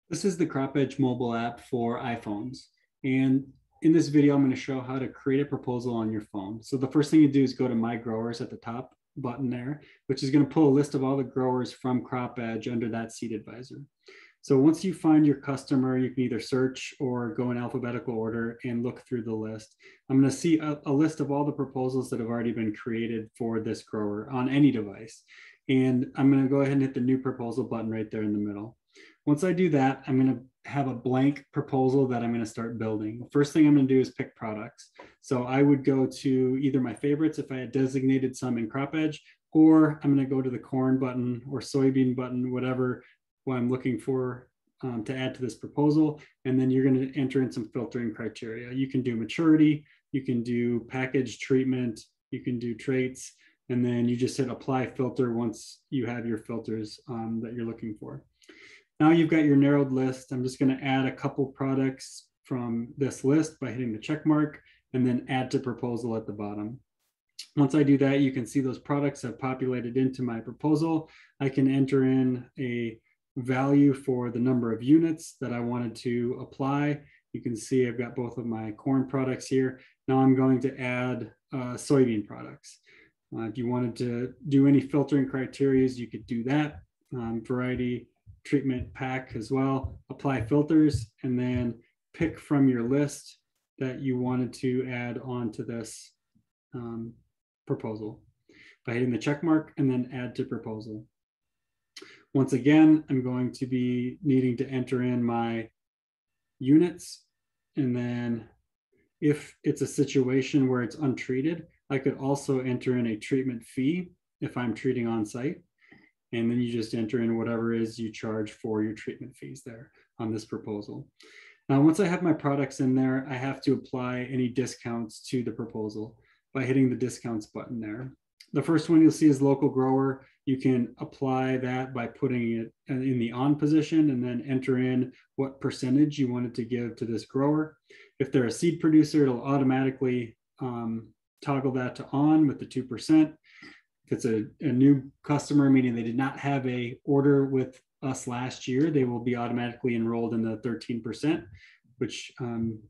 This is the CropEdge mobile app for iPhones. And in this video, I'm going to show how to create a proposal on your phone. So the first thing you do is go to My Growers at the top button there, which is going to pull a list of all the growers from CropEdge under that seed advisor. So once you find your customer, you can either search or go in alphabetical order and look through the list. I'm going to see a list of all the proposals that have already been created for this grower on any device. And I'm going to go ahead and hit the new proposal button right there in the middle. Once I do that, I'm going to have a blank proposal that I'm going to start building. The first thing I'm going to do is pick products. So I would go to either my favorites if I had designated some in CropEdge, or I'm going to go to the corn button or soybean button, whatever what I'm looking for to add to this proposal. And then you're going to enter in some filtering criteria. You can do maturity, you can do package treatment, you can do traits, and then you just hit apply filter once you have your filters that you're looking for. Now you've got your narrowed list. I'm just going to add a couple products from this list by hitting the check mark and then add to proposal at the bottom. Once I do that, you can see those products have populated into my proposal. I can enter in a value for the number of units that I wanted to apply. You can see I've got both of my corn products here. Now I'm going to add soybean products. If you wanted to do any filtering criteria, you could do that. Variety, treatment, pack as well, apply filters, and then pick from your list that you wanted to add onto this proposal by hitting the check mark and then add to proposal. Once again, I'm going to be needing to enter in my units, and then if it's a situation where it's untreated, I could also enter in a treatment fee if I'm treating on site. And then you just enter in whatever is you charge for your treatment fees there on this proposal. Now, once I have my products in there, I have to apply any discounts to the proposal by hitting the discounts button there. The first one you'll see is local grower. You can apply that by putting it in the on position and then enter in what percentage you wanted to give to this grower. If they're a seed producer, it'll automatically toggle that to on with the 2%. If it's a new customer, meaning they did not have a order with us last year, they will be automatically enrolled in the 13%, which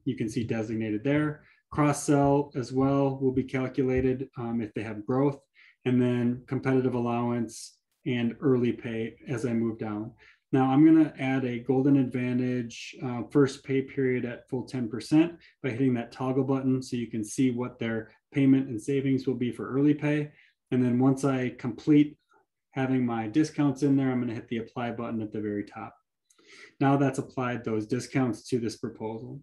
you can see designated there. Cross-sell as well will be calculated if they have growth, and then competitive allowance and early pay as I move down. Now I'm going to add a golden advantage first pay period at full 10% by hitting that toggle button so you can see what their payment and savings will be for early pay. And then once I complete having my discounts in there, I'm going to hit the apply button at the very top. Now that's applied those discounts to this proposal.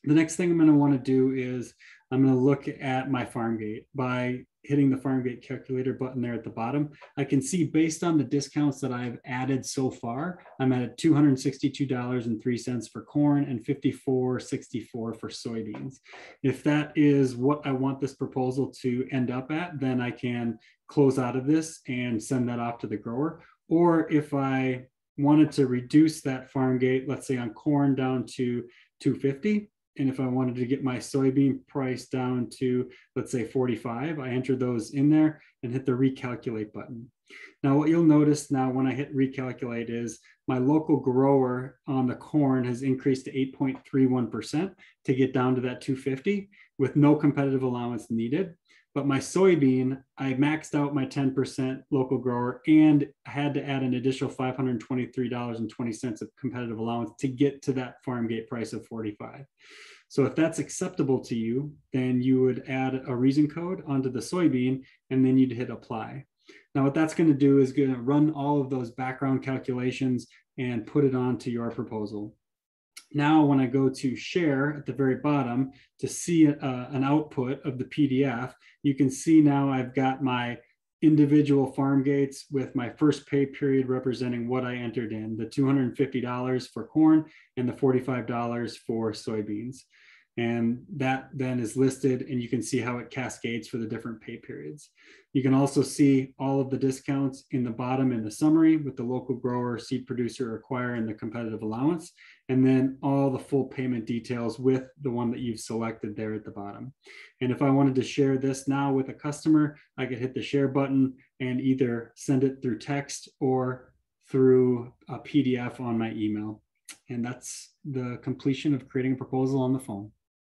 The next thing I'm going to want to do is I'm going to look at my farm gate. By hitting the farm gate calculator button there at the bottom, I can see based on the discounts that I've added so far, I'm at $262.03 for corn and $54.64 for soybeans. If that is what I want this proposal to end up at, then I can close out of this and send that off to the grower. Or if I wanted to reduce that farm gate, let's say on corn down to $250, and if I wanted to get my soybean price down to, let's say 45, I enter those in there and hit the recalculate button. Now, what you'll notice now when I hit recalculate is my local grower on the corn has increased to 8.31% to get down to that 250 with no competitive allowance needed. But my soybean, I maxed out my 10% local grower and had to add an additional $523.20 of competitive allowance to get to that farm gate price of 45. So if that's acceptable to you, then you would add a reason code onto the soybean and then you'd hit apply. Now what that's going to do is going to run all of those background calculations and put it onto your proposal. Now, when I go to share at the very bottom to see an output of the PDF, you can see now I've got my individual farm gates with my first pay period representing what I entered in, the $250 for corn and the $45 for soybeans. And that then is listed and you can see how it cascades for the different pay periods. You can also see all of the discounts in the bottom in the summary with the local grower, seed producer, acquire, and the competitive allowance, and then all the full payment details with the one that you've selected there at the bottom. And if I wanted to share this now with a customer, I could hit the share button and either send it through text or through a PDF on my email. And that's the completion of creating a proposal on the phone.